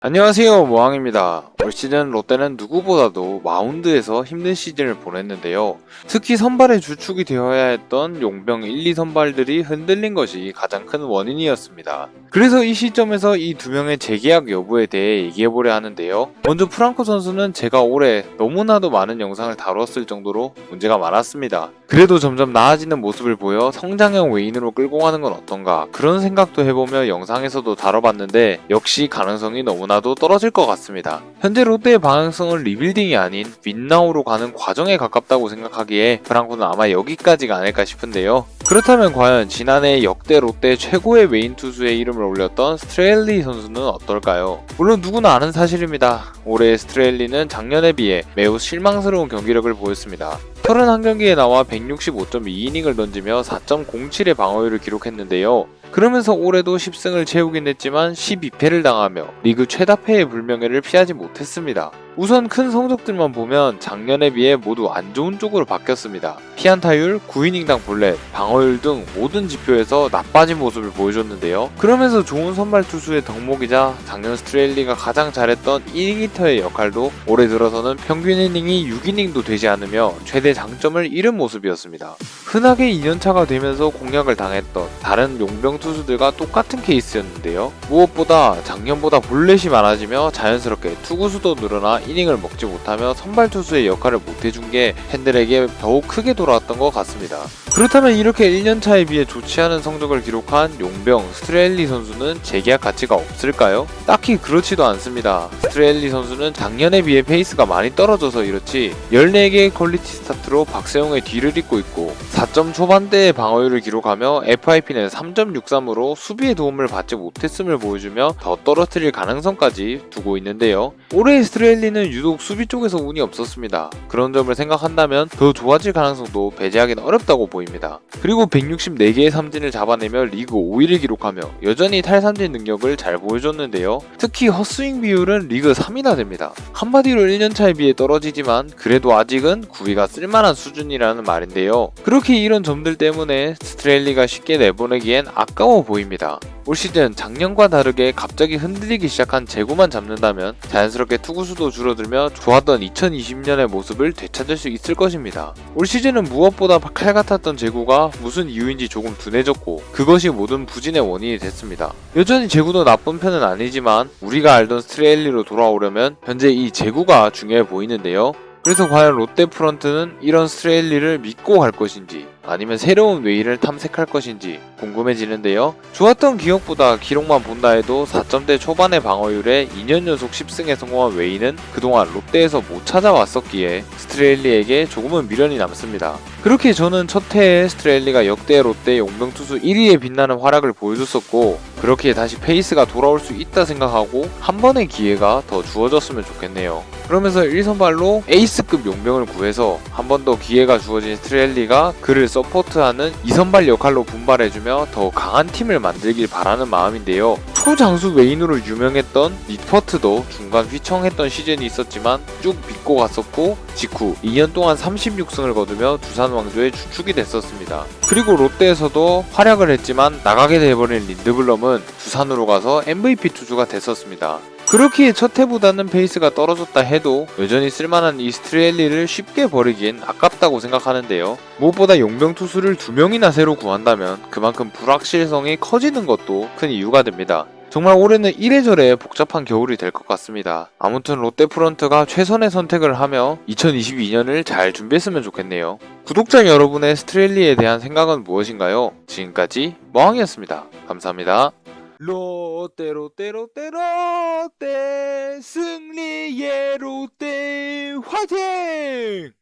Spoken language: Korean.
안녕하세요, 모항입니다. 올 시즌 롯데는 누구보다도 마운드에서 힘든 시즌을 보냈는데요. 특히 선발의 주축이 되어야 했던 용병 1, 2 선발들이 흔들린 것이 가장 큰 원인이었습니다. 그래서 이 시점에서 이 두 명의 재계약 여부에 대해 얘기해보려 하는데요. 먼저 프랑코 선수는 제가 올해 너무나도 많은 영상을 다뤘을 정도로 문제가 많았습니다. 그래도 점점 나아지는 모습을 보여 성장형 외인으로 끌고 가는 건 어떤가 그런 생각도 해보며 영상에서도 다뤄봤는데 역시 가능성이 너무나도 떨어질 것 같습니다. 현재 롯데의 방향성은 리빌딩이 아닌 윈나우로 가는 과정에 가깝다고 생각하기에 프랑코는 아마 여기까지가 아닐까 싶은데요. 그렇다면 과연 지난해 역대 롯데 최고의 메인 투수의 이름을 올렸던 스트레일리 선수는 어떨까요? 물론 누구나 아는 사실입니다. 올해 스트레일리는 작년에 비해 매우 실망스러운 경기력을 보였습니다. 31경기에 나와 165.2이닝을 던지며 4.07의 방어율을 기록했는데요. 그러면서 올해도 10승을 채우긴 했지만 12패를 당하며 리그 최다패의 불명예를 피하지 못했습니다. 우선 큰 성적들만 보면 작년에 비해 모두 안 좋은 쪽으로 바뀌었습니다. 피안타율, 9이닝당 볼넷, 방어율 등 모든 지표에서 나빠진 모습을 보여줬는데요. 그러면서 좋은 선발 투수의 덕목이자 작년 스트레일리가 가장 잘했던 1이닝터의 역할도 올해 들어서는 평균 이닝이 6이닝도 되지 않으며 최대 장점을 잃은 모습이었습니다. 흔하게 2년차가 되면서 공략을 당했던 다른 용병 투수들과 똑같은 케이스였는데요. 무엇보다 작년보다 볼넷이 많아지며 자연스럽게 투구수도 늘어나 이닝을 먹지 못하며 선발 투수의 역할을 못해준 게 팬들에게 더욱 크게 돌아왔던 것 같습니다. 그렇다면 이렇게 1년차에 비해 좋지 않은 성적을 기록한 용병 스트레일리 선수는 재계약 가치가 없을까요? 딱히 그렇지도 않습니다. 스트레일리 선수는 작년에 비해 페이스가 많이 떨어져서 이렇지 14개의 퀄리티 스타트로 박세웅의 뒤를 잇고 있고 4점 초반대의 방어율을 기록하며 FIP는 3.63으로 수비의 도움을 받지 못했음을 보여주며 더 떨어뜨릴 가능성까지 두고 있는데요. 올해의 스트레일리는 유독 수비 쪽에서 운이 없었습니다. 그런 점을 생각한다면 더 좋아질 가능성도 배제하기는 어렵다고 보입니다. 그리고 164개의 삼진을 잡아내며 리그 5위를 기록하며 여전히 탈삼진 능력을 잘 보여줬는데요. 특히 헛스윙 비율은 리그 3위나 됩니다. 한마디로 1년차에 비해 떨어지지만 그래도 아직은 9위가 쓸만한 수준이라는 말인데요. 그렇게 이런 점들 때문에 스트레일리가 쉽게 내보내기엔 아까워 보입니다. 올 시즌 작년과 다르게 갑자기 흔들리기 시작한 제구만 잡는다면 자연스럽게 투구수도 줄어들며 좋았던 2020년의 모습을 되찾을 수 있을 것입니다. 올 시즌은 무엇보다 칼 같았던 제구가 무슨 이유인지 조금 둔해졌고 그것이 모든 부진의 원인이 됐습니다. 여전히 제구도 나쁜 편은 아니지만 우리가 알던 스트레일리로 돌아오려면 현재 이 제구가 중요해 보이는데요. 그래서 과연 롯데 프런트는 이런 스트레일리를 믿고 갈 것인지 아니면 새로운 웨이를 탐색할 것인지 궁금해지는데요. 좋았던 기억보다 기록만 본다 해도 4점대 초반의 방어율에 2년 연속 10승에 성공한 웨이는 그동안 롯데에서 못 찾아왔었기에 스트레일리에게 조금은 미련이 남습니다. 그렇게 저는 첫 해에 스트레일리가 역대 롯데 용병 투수 1위에 빛나는 활약을 보여줬었고 그렇게 다시 페이스가 돌아올 수 있다 생각하고 한 번의 기회가 더 주어졌으면 좋겠네요. 그러면서 1선발로 에이스급 용병을 구해서 한 번 더 기회가 주어진 스트레일리가 그를 서포트하는 2선발 역할로 분발해주며 더 강한 팀을 만들길 바라는 마음인데요. 초장수 메인으로 유명했던 니퍼트도 중간 휘청했던 시즌이 있었지만 쭉 믿고 갔었고 직후 2년 동안 36승을 거두며 두산 왕조의 주축이 됐었습니다. 그리고 롯데에서도 활약을 했지만 나가게 돼버린 린드블럼은 두산으로 가서 MVP 투수가 됐었습니다. 그렇기에 첫 해보다는 페이스가 떨어졌다 해도 여전히 쓸만한 이 스트레일리를 쉽게 버리기엔 아깝다고 생각하는데요. 무엇보다 용병 투수를 2명이나 새로 구한다면 그만큼 불확실성이 커지는 것도 큰 이유가 됩니다. 정말 올해는 이래저래 복잡한 겨울이 될 것 같습니다. 아무튼 롯데 프런트가 최선의 선택을 하며 2022년을 잘 준비했으면 좋겠네요. 구독자 여러분의 스트레일리에 대한 생각은 무엇인가요? 지금까지 머항이었습니다. 감사합니다. 롯데 승리의 롯데 화이팅!